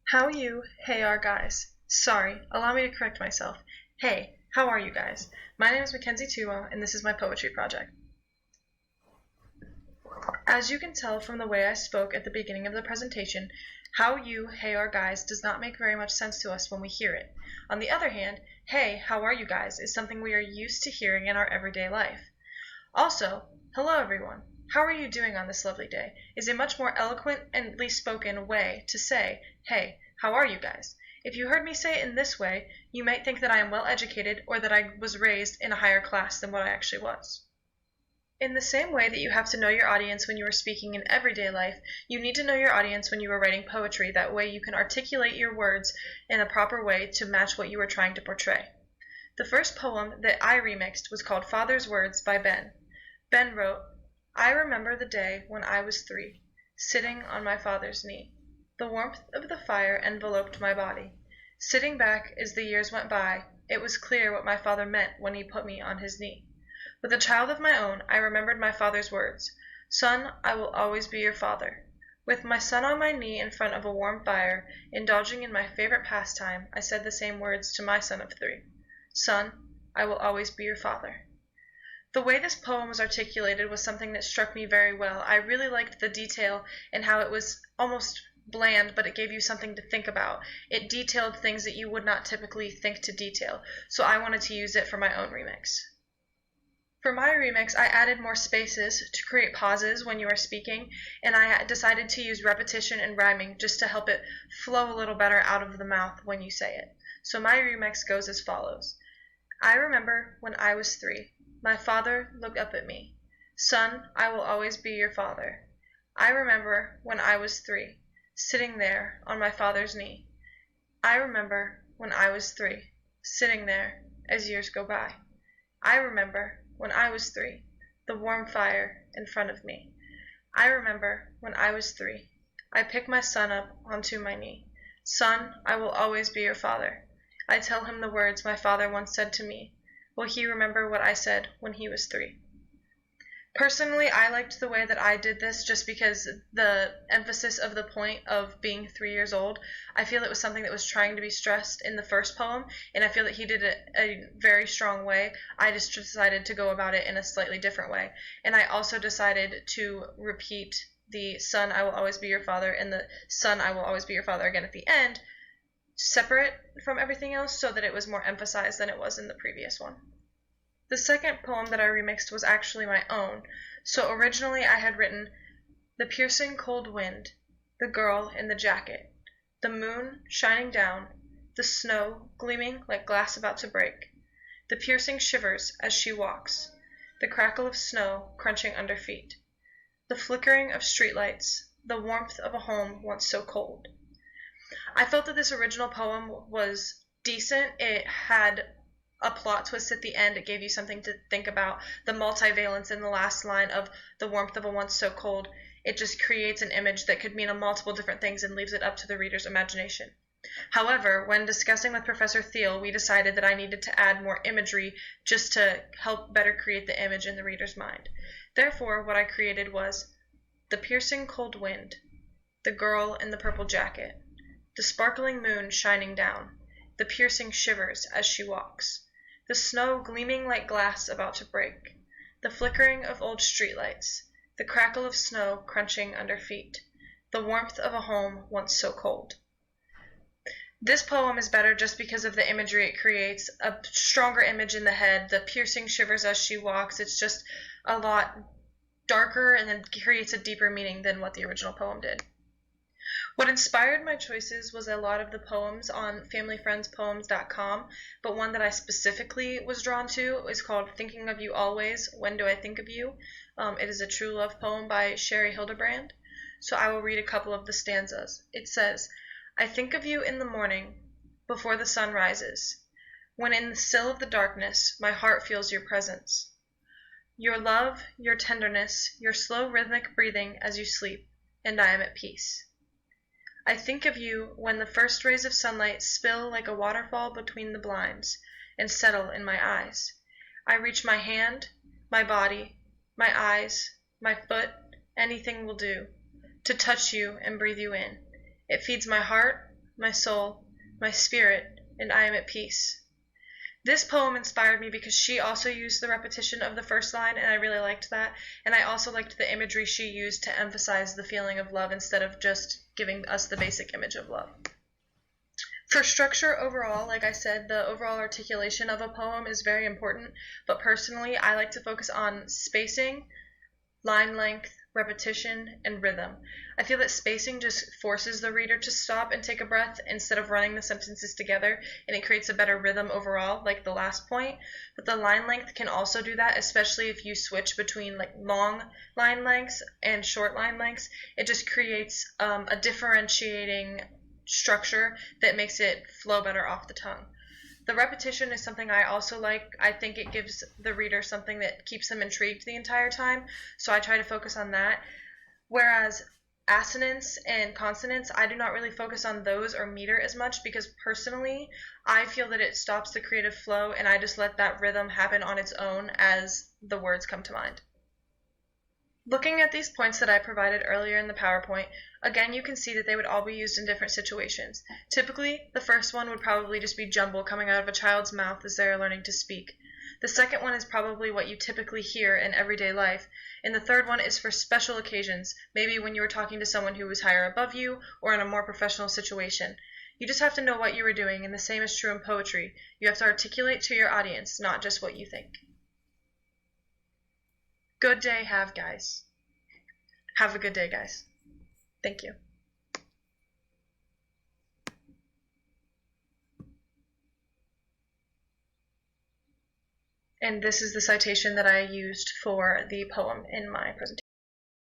How you? Hey, our guys. Sorry, allow me to correct myself. Hey, how are you guys? My name is Mackenzie Tuo, and this is my poetry project. As you can tell from the way I spoke at the beginning of the presentation, how you, hey, our guys does not make very much sense to us when we hear it. On the other hand, hey, how are you guys is something we are used to hearing in our everyday life. Also, hello everyone. How are you doing on this lovely day is a much more eloquently spoken way to say, hey, how are you guys? If you heard me say it in this way, you might think that I am well educated or that I was raised in a higher class than what I actually was. In the same way that you have to know your audience when you are speaking in everyday life, you need to know your audience when you are writing poetry. That way you can articulate your words in a proper way to match what you are trying to portray. The first poem that I remixed was called Father's Words by Ben. Ben wrote, I remember the day when I was 3, sitting on my father's knee. The warmth of the fire enveloped my body. Sitting back as the years went by, it was clear what my father meant when he put me on his knee. With a child of my own, I remembered my father's words, Son, I will always be your father. With my son on my knee in front of a warm fire, indulging in my favorite pastime, I said the same words to my son of 3. Son, I will always be your father. The way this poem was articulated was something that struck me very well. I really liked the detail and how it was almost bland, but it gave you something to think about. It detailed things that you would not typically think to detail, so I wanted to use it for my own remix. For my remix, I added more spaces to create pauses when you are speaking, and I decided to use repetition and rhyming just to help it flow a little better out of the mouth when you say it. So my remix goes as follows. I remember when I was 3. My father looked up at me. Son, I will always be your father. I remember when I was 3, sitting there on my father's knee. I remember when I was 3, sitting there as years go by. I remember when I was 3, the warm fire in front of me. I remember when I was 3, I picked my son up onto my knee. Son, I will always be your father. I tell him the words my father once said to me. Will he remember what I said when he was 3? Personally, I liked the way that I did this just because the emphasis of the point of being 3 years old, I feel it was something that was trying to be stressed in the first poem, and I feel that he did it a very strong way. I just decided to go about it in a slightly different way. And I also decided to repeat the son, I will always be your father, and the son, I will always be your father again at the end, separate from everything else so that it was more emphasized than it was in the previous one. The second poem that I remixed was actually my own. So originally I had written, The piercing cold wind, the girl in the jacket, the moon shining down, the snow gleaming like glass about to break, the piercing shivers as she walks, the crackle of snow crunching under feet, the flickering of streetlights, the warmth of a home once so cold. I felt that this original poem was decent. It had a plot twist at the end. It gave you something to think about. The multivalence in the last line of the warmth of a once so cold, it just creates an image that could mean multiple different things and leaves it up to the reader's imagination. However, when discussing with Professor Thiel, we decided that I needed to add more imagery just to help better create the image in the reader's mind. Therefore, what I created was the piercing cold wind, the girl in the purple jacket, the sparkling moon shining down, the piercing shivers as she walks, the snow gleaming like glass about to break, the flickering of old streetlights, the crackle of snow crunching under feet, the warmth of a home once so cold. This poem is better just because of the imagery it creates, a stronger image in the head, the piercing shivers as she walks. It's just a lot darker and then creates a deeper meaning than what the original poem did. What inspired my choices was a lot of the poems on familyfriendspoems.com, but one that I specifically was drawn to is called Thinking of You Always, When Do I Think of You? It is a true love poem by Sherry Hildebrand, so I will read a couple of the stanzas. It says, I think of you in the morning, before the sun rises, when in the still of the darkness my heart feels your presence. Your love, your tenderness, your slow rhythmic breathing as you sleep, and I am at peace. I think of you when the first rays of sunlight spill like a waterfall between the blinds and settle in my eyes. I reach my hand, my body, my eyes, my foot, anything will do, to touch you and breathe you in. It feeds my heart, my soul, my spirit, and I am at peace. This poem inspired me because she also used the repetition of the first line, and I really liked that. And I also liked the imagery she used to emphasize the feeling of love instead of just giving us the basic image of love. For structure overall, like I said, the overall articulation of a poem is very important, but personally, I like to focus on spacing, line length, repetition, and rhythm. I feel that spacing just forces the reader to stop and take a breath instead of running the sentences together, and it creates a better rhythm overall, like the last point. But the line length can also do that, especially if you switch between like long line lengths and short line lengths. It just creates a differentiating structure that makes it flow better off the tongue. The repetition is something I also like. I think it gives the reader something that keeps them intrigued the entire time, so I try to focus on that. Whereas assonance and consonants, I do not really focus on those or meter as much because personally, I feel that it stops the creative flow and I just let that rhythm happen on its own as the words come to mind. Looking at these points that I provided earlier in the PowerPoint, again you can see that they would all be used in different situations. Typically, the first one would probably just be jumble coming out of a child's mouth as they are learning to speak. The second one is probably what you typically hear in everyday life, and the third one is for special occasions, maybe when you were talking to someone who was higher above you or in a more professional situation. You just have to know what you were doing, and the same is true in poetry. You have to articulate to your audience, not just what you think. Good day, guys. Have a good day, guys. Thank you. And this is the citation that I used for the poem in my presentation.